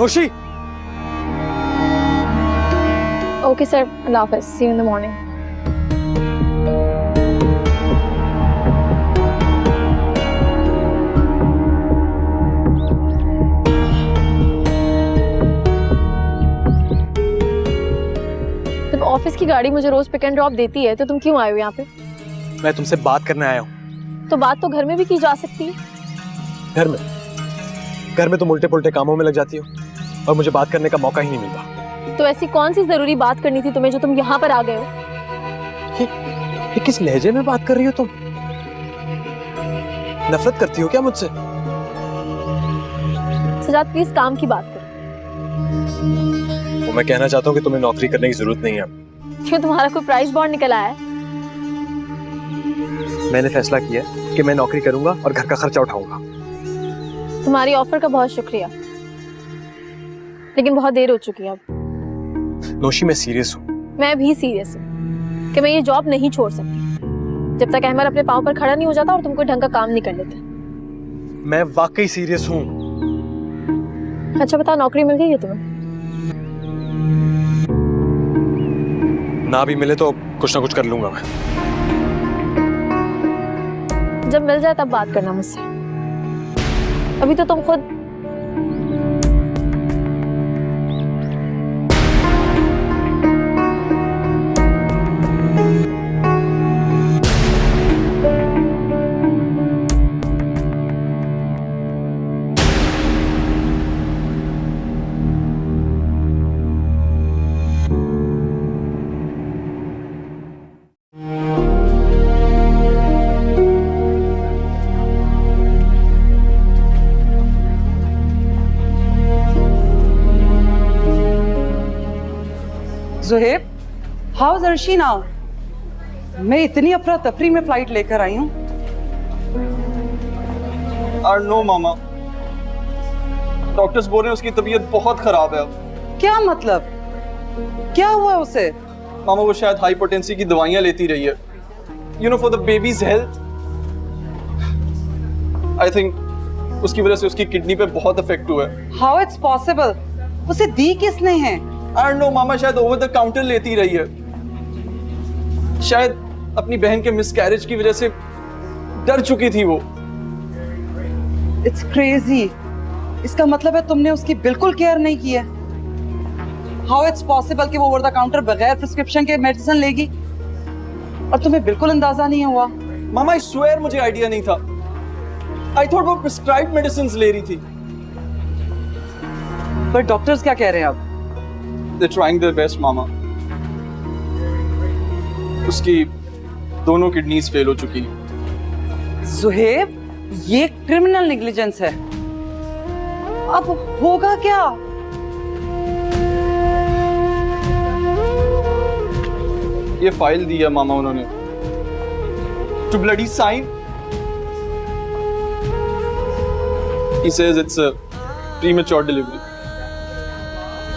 नोशी। Okay sir, अल्लाह हाफिज़, सी you in the morning. जब office की गाड़ी मुझे रोज पिक एंड ड्रॉप देती है तो तुम क्यों आए हो यहाँ पे? मैं तुमसे बात करने आया हूँ। तो बात तो घर में भी की जा सकती है। घर में तुम उल्टे पुल्टे कामों में लग जाती हो और मुझे बात करने का मौका ही नहीं मिलता। तो ऐसी कौन सी जरूरी बात करनी थी तुम्हें जो तुम यहाँ पर आ गए हो? ये किस लहजे में बात कर रही हो तुम? नफरत करती हो क्या मुझसे? सजाद प्लीज काम की बात करो। वो मैं कहना चाहता हूँ कि तुम्हें नौकरी करने की जरूरत नहीं है। क्यों, तुम्हारा कोई प्राइस बॉन्ड निकल आया है? मैंने फैसला किया कि मैं नौकरी करूंगा और घर का खर्चा उठाऊंगा। तुम्हारी ऑफर का बहुत शुक्रिया, लेकिन बहुत देर हो चुकी है अब। नोशी मैं सीरियस हूँ। मैं भी सीरियस हूँ कि मैं ये जॉब नहीं छोड़ सकती जब तक अहमद अपने पाँव पर खड़ा नहीं हो जाता और तुमको ढंग का काम नहीं कर लेते। मैं वाकई सीरियस हूँ। अच्छा बताओ, नौकरी मिल गई है तुम्हें? ना भी मिले तो कुछ ना कुछ कर लूंगा मैं। जब मिल जाए तब बात करना मुझसे, अभी तो तुम खुद। Zuhaib, how is Arshi now? मैं इतनी अफरा तफरी में फ्लाइट लेकर आई हूँ। नो मामा, डॉक्टर्स बोल रहे हैं उसकी तबीयत बहुत खराब है अब। क्या मतलब? क्या हुआ उसे? मामा वो शायद हाइपोटेंसी की दवाइयां लेती रही है, you know, for the babies health. I think उसकी वजह से उसकी किडनी पे बहुत इफेक्ट हुआ है। How it's possible? उसे दी किसने है? नो मामा, शायद ओवर द काउंटर लेती रही है। शायद अपनी बहन के मिसकैरेज की वजह से डर चुकी थी वो। It's crazy. इसका मतलब है तुमने उसकी बिल्कुल केयर नहीं की है। हाउ इट्स पॉसिबल कि वो ओवर द काउंटर बगैर प्रिस्क्रिप्शन के मेडिसिन लेगी और तुम्हें बिल्कुल अंदाजा नहीं हुआ? मामा आई स्वेयर मुझे आइडिया नहीं था। आई थॉट वो प्रिस्क्राइब्ड मेडिसिन ले रही थी। पर डॉक्टर्स क्या कह रहे हैं अब? They're trying their best, मामा। उसकी दोनों किडनीज फेल हो चुकी हैं। ज़ुहैब, ये क्रिमिनल नेग्लिजेंस है। अब होगा क्या? ये फाइल दी है मामा उन्होंने, two bloody sign. He says it's a premature delivery.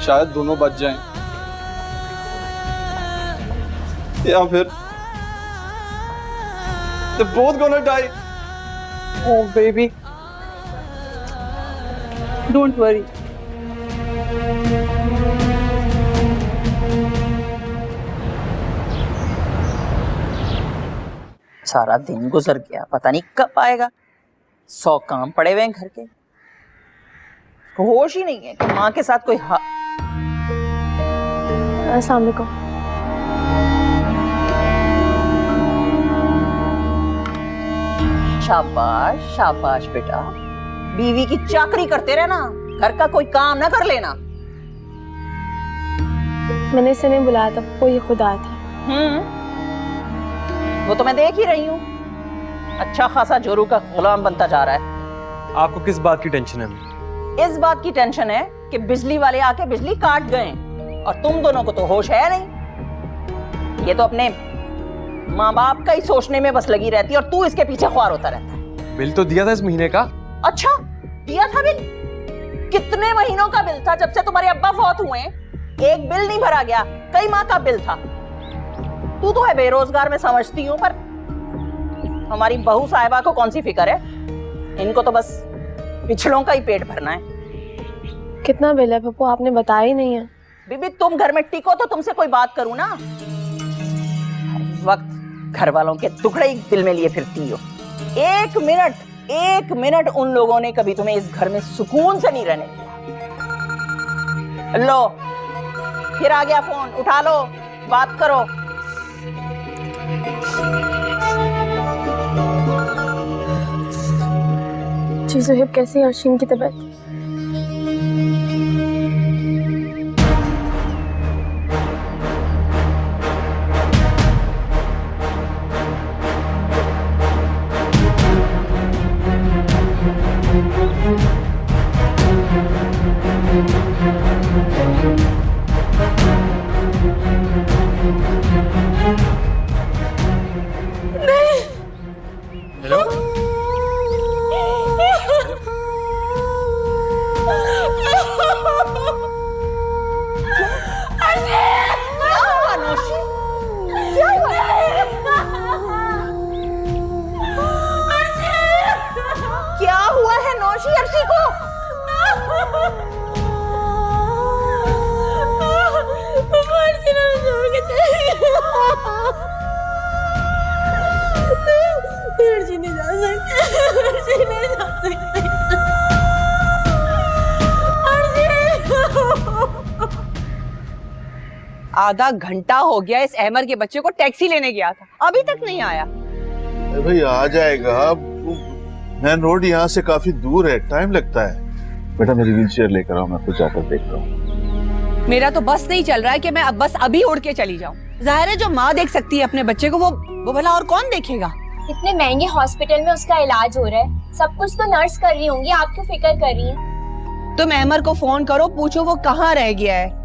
शायद दोनों बच जाएं या फिर they're both gonna die. Oh baby, don't worry. सारा दिन गुजर गया, पता नहीं कब आएगा। 100 काम पड़े हुए हैं घर के। होश ही नहीं है कि माँ के साथ कोई अस्सलाम वालेकुम। शाबाश शाबाश बेटा, बीवी की चाकरी करते रहना, घर का कोई काम ना कर लेना। मैंने इसे नहीं बुलाया था, वो ये खुद आया था। वो तो मैं देख ही रही हूँ, अच्छा खासा जोरू का गुलाम बनता जा रहा है। आपको किस बात की टेंशन है? इस बात की टेंशन है कि बिजली वाले आके बिजली काट गए और तुम दोनों को तो होश है नहीं। ये तो अपने माँ बाप का ही सोचने में बस लगी रहती है और तू इसके पीछे ख्वार होता रहता है। बिल तो दिया था इस महीने का। अच्छा, दिया था बिल? कितने महीनों का बिल था? जब से तुम्हारे अब्बा फौत हुए एक बिल नहीं भरा गया, कई माह का बिल था। तू तो है बेरोजगार, मैं समझती हूँ, पर हमारी बहू साहिबा को कौन सी फिक्र है? इनको तो बस पिछड़ों का ही पेट भरना है। कितना बिल है पप्पू, आपने बताया ही नहीं है। बीबी तुम घर में टिको तो तुमसे कोई बात करूं ना। हर वक्त घर वालों के टुकड़े ही दिल में लिए फिरती हो। एक मिनट उन लोगों ने कभी तुम्हें इस घर में सुकून से नहीं रहने दिया। लो फिर आ गया फोन, उठा लो, बात करो। जी सुहेब, कैसी है अर्शीन की तबीयत? हेलो, क्या हुआ है नौशी अर्शी को? अर्शी नहीं जा सकती, अर्शी नहीं जा सकती। आधा घंटा हो गया इस अहमर के बच्चे को टैक्सी लेने गया था, अभी तक नहीं आया। भाई आ जाएगा, मेन रोड यहाँ से काफी दूर है, टाइम लगता है। बेटा मेरी व्हीलचेयर लेकर आओ, मैं कुछ जाकर देखता हूँ। मेरा तो बस नहीं चल रहा है कि मैं अब बस अभी उड़ के चली जाऊं। जाहिर है जो माँ देख सकती है अपने बच्चे को वो भला और कौन देखेगा। इतने महंगे हॉस्पिटल में उसका इलाज हो रहा है, सब कुछ तो नर्स कर रही होंगी, आप क्यों फिक्र कर रही हैं? तुम अहमर को फोन करो, पूछो वो कहाँ रह गया है।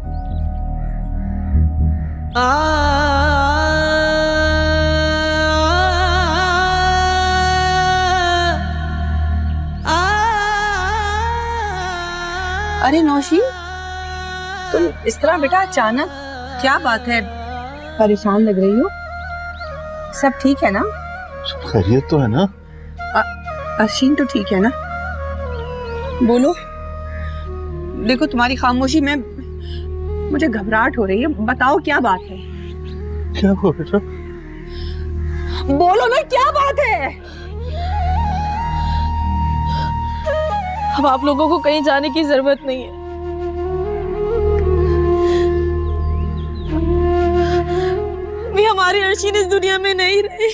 अरे नौशी, तुम इस तरह बेटा अचानक, क्या बात है? परेशान लग रही हो? सब ठीक है ना? खैरियत तो है ना? अर्शीन तो ठीक है ना? बोलो। देखो तुम्हारी खामोशी में मुझे घबराहट हो रही है, बताओ क्या बात है? क्या हुआ बेटा? बोलो ना क्या बात है? अब आप लोगों को कहीं जाने की जरूरत नहीं है। भी हमारी अर्शीन इस दुनिया में नहीं रही।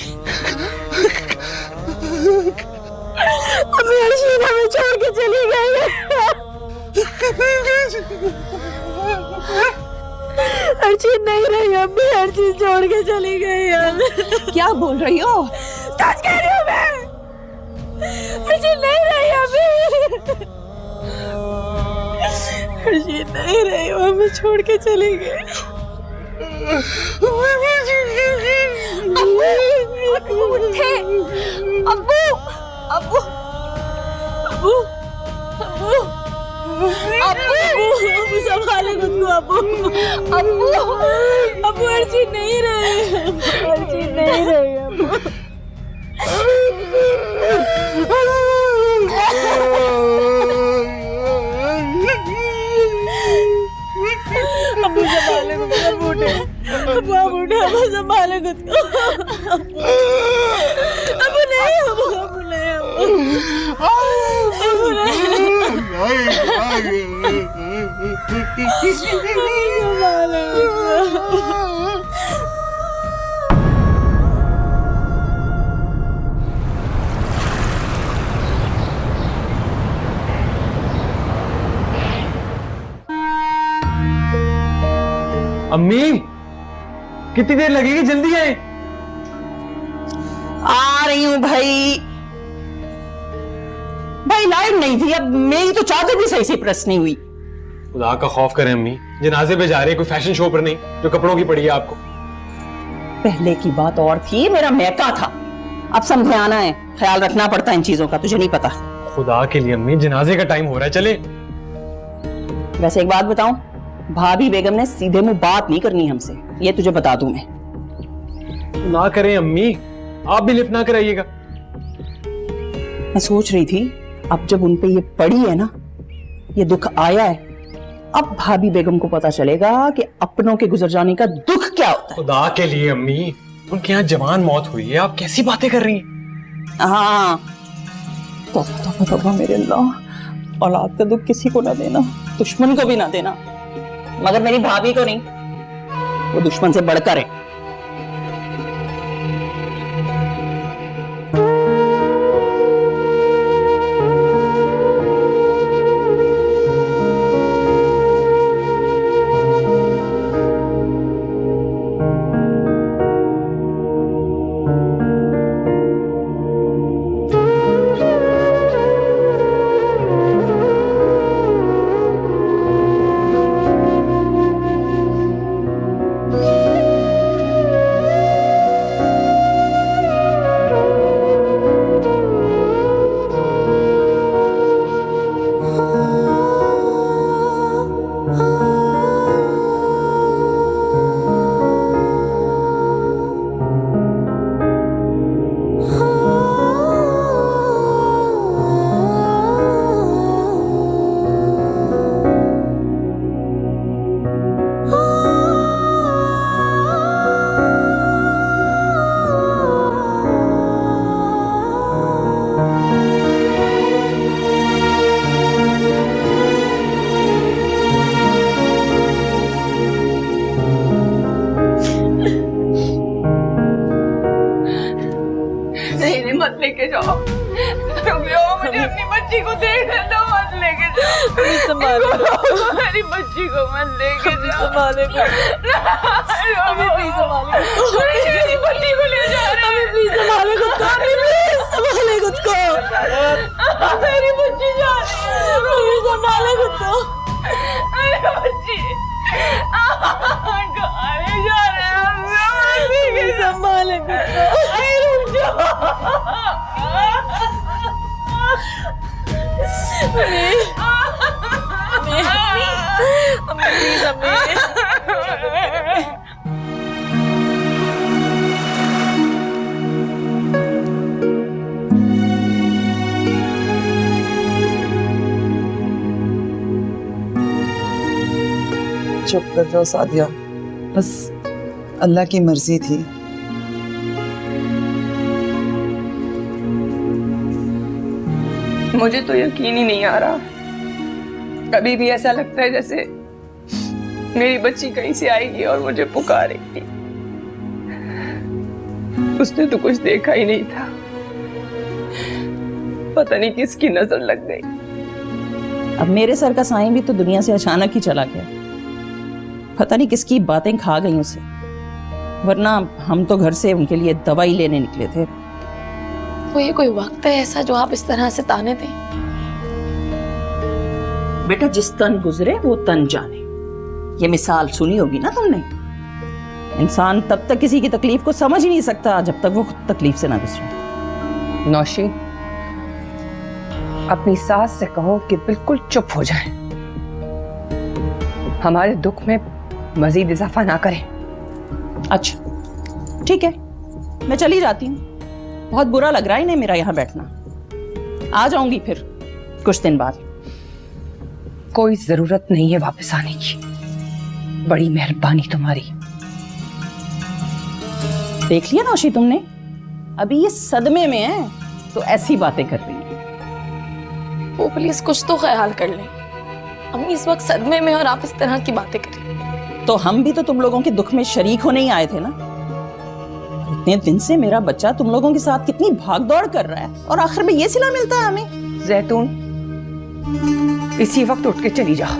अभी अर्शीन हमें छोड़ के चली गई है। अर्शीन नहीं रही, अभी अर्शीन छोड़ के चली गई है। क्या बोल रही हो? सच कह रही हूँ मैं, अर्शीन नहीं रही अभी। अर्शीन नहीं रही, वो हमें छोड़ के चली गई। उठे, अब्बू, अब्बू, अब्बू, अब्बू, अब्बू संभाले खुद को। अब्बू, अब्बू, अब्बू अर्शीन नहीं रही, अर्शीन नहीं रही अब्बू। अब्बू संभाले खुद को, अब्बू उठे, अब्बू उठे, अब्बू संभाले खुद को। अब्बू नहीं, अब्बू नहीं, अब्बू अम्मी कितनी देर लगेगी, जल्दी आए। आ रही हूँ भाई। भाई लाइट नहीं थी, अब मेरी तो चादर भी सही से प्रेस नहीं हुई। खुदा का खौफ करें अम्मी, जनाजे पे जा रहे हैं, कोई फैशन शो पर नहीं जो कपड़ों की पड़ी है आपको। पहले की बात और थी, मेरा मैका था, अब समझाना है, ख्याल रखना पड़ता है इन चीजों का, तुझे नहीं पता। खुदा के लिए अम्मी, जनाजे का टाइम हो रहा है, चले। वैसे एक बात बताऊं, भाभी बेगम ने सीधे मुंह बात नहीं करनी हमसे, ये तुझे बता दूं मैं। ना करें अम्मी, आप भी लिफ्ट ना कराइएगा। मैं सोच रही थी अब जब उन पे ये पड़ी है ना, ये दुख आया है, अब भाभी बेगम को पता चलेगा कि अपनों के गुजर जाने का दुख क्या होता है। खुदा के लिए अम्मी, उनके यहाँ जवान मौत हुई है, आप कैसी बातें कर रही हैं? हाँ तौबा मेरे अल्लाह, औलाद का दुख किसी को ना देना, दुश्मन को भी ना देना, मगर मेरी भाभी को नहीं, वो दुश्मन से बढ़कर है। मत लेके जाओ, मुझे अपनी बच्ची को देखने दो, मत लेके जाओ, मेरी बच्ची को मत लेके जाओ, मेरी बच्ची को ले जा रहे हैं, प्लीज संभाले खुद को, प्लीज संभाले खुद को, मेरी बच्ची जा रही है, प्लीज संभाले खुद को, मेरी बच्ची कहाँ जा रहे हैं, संभाले खुद को, रुक जाओ। चुप कर जाओ सादिया, बस अल्लाह की मर्जी थी। मुझे तो यकीन ही नहीं आ रहा, कभी भी ऐसा लगता है जैसे मेरी बच्ची कहीं से आएगी और मुझे पुकारेगी। उसने तो कुछ देखा ही नहीं था, पता नहीं किसकी नजर लग गई। अब मेरे सर का साईं भी तो दुनिया से अचानक ही चला गया, पता नहीं किसकी बातें खा गई उसे, वरना हम तो घर से उनके लिए दवाई लेने निकले थे। तो ये कोई वक्त है ऐसा जो आप इस तरह से ताने दें? बेटा जिस तन गुजरे वो तन जाने, ये मिसाल सुनी होगी ना तुमने। इंसान तब तक किसी की तकलीफ को समझ ही नहीं सकता जब तक वो खुद तकलीफ से ना गुजरे। नौशी, अपनी सास से कहो कि बिल्कुल चुप हो जाए, हमारे दुख में मजीद इजाफा ना करें। अच्छा ठीक है, मैं चली जाती हूँ, बहुत बुरा लग रहा है इन्हें मेरा यहाँ बैठना, आ जाऊंगी फिर कुछ दिन बाद। कोई जरूरत नहीं है वापस आने की, बड़ी मेहरबानी तुम्हारी। देख लिया नौशी तुमने, अभी ये सदमे में है तो ऐसी बातें कर रही है। वो प्लीज कुछ तो ख्याल कर लें, हम इस वक्त सदमे में और आप इस तरह की बातें करें। तो हम भी तो तुम लोगों के दुख में शरीक होने ही आए थे ना। इतने दिन से मेरा बच्चा तुम लोगों के साथ कितनी भाग दौड़ कर रहा है और आखिर में ये सिला मिलता है हमें। जैतून, इसी वक्त उठ के चली जाओ,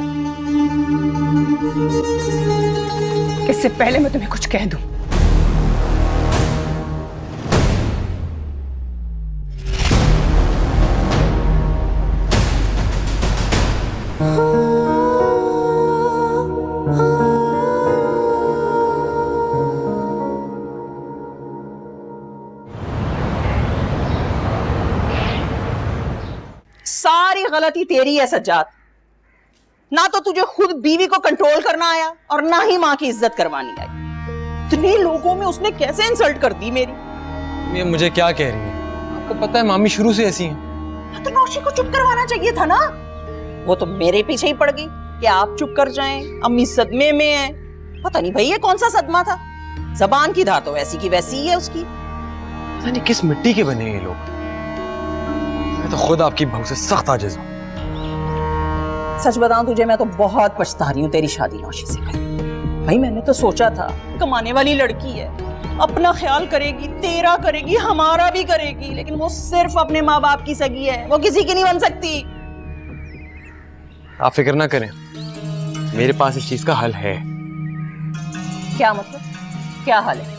इससे पहले मैं तुम्हें कुछ कह दूं। सारी गलती तेरी है सज्जाद, ना तो तुझे खुद बीवी को कंट्रोल करना आया और ना ही माँ की इज्जत करवानी आई। इतने लोगों में उसने कैसे इंसल्ट कर दी मेरी। ये मुझे क्या कह रही है? आपको पता है मामी शुरू से ऐसी हैं। तो नौशी को चुप करवाना चाहिए था ना, वो तो मेरे पीछे ही पड़ गई। कि आप चुप कर जाएं, अम्मी सदमे में है। पता नहीं भाई ये कौन सा सदमा था, जबान की धार तो वैसी की वैसी ही है उसकी। पता नहीं किस मिट्टी के बने हैं ये लोग। मैं तो खुद आपकी बहू से सख्त आजिज हूं। सच बताऊं तुझे, मैं तो बहुत पछता रही हूँ तेरी शादी नौशी से करी। भाई मैंने तो सोचा था कमाने वाली लड़की है, अपना ख्याल करेगी, तेरा करेगी, हमारा भी करेगी, लेकिन वो सिर्फ अपने माँ बाप की सगी है, वो किसी की नहीं बन सकती। आप फिक्र ना करें, मेरे पास इस चीज का हल है। क्या मतलब, क्या हाल है?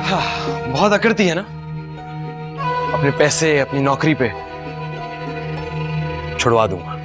हाँ, बहुत अकड़ती है ना अपने पैसे, अपनी नौकरी पे। छुड़वा दूंगा।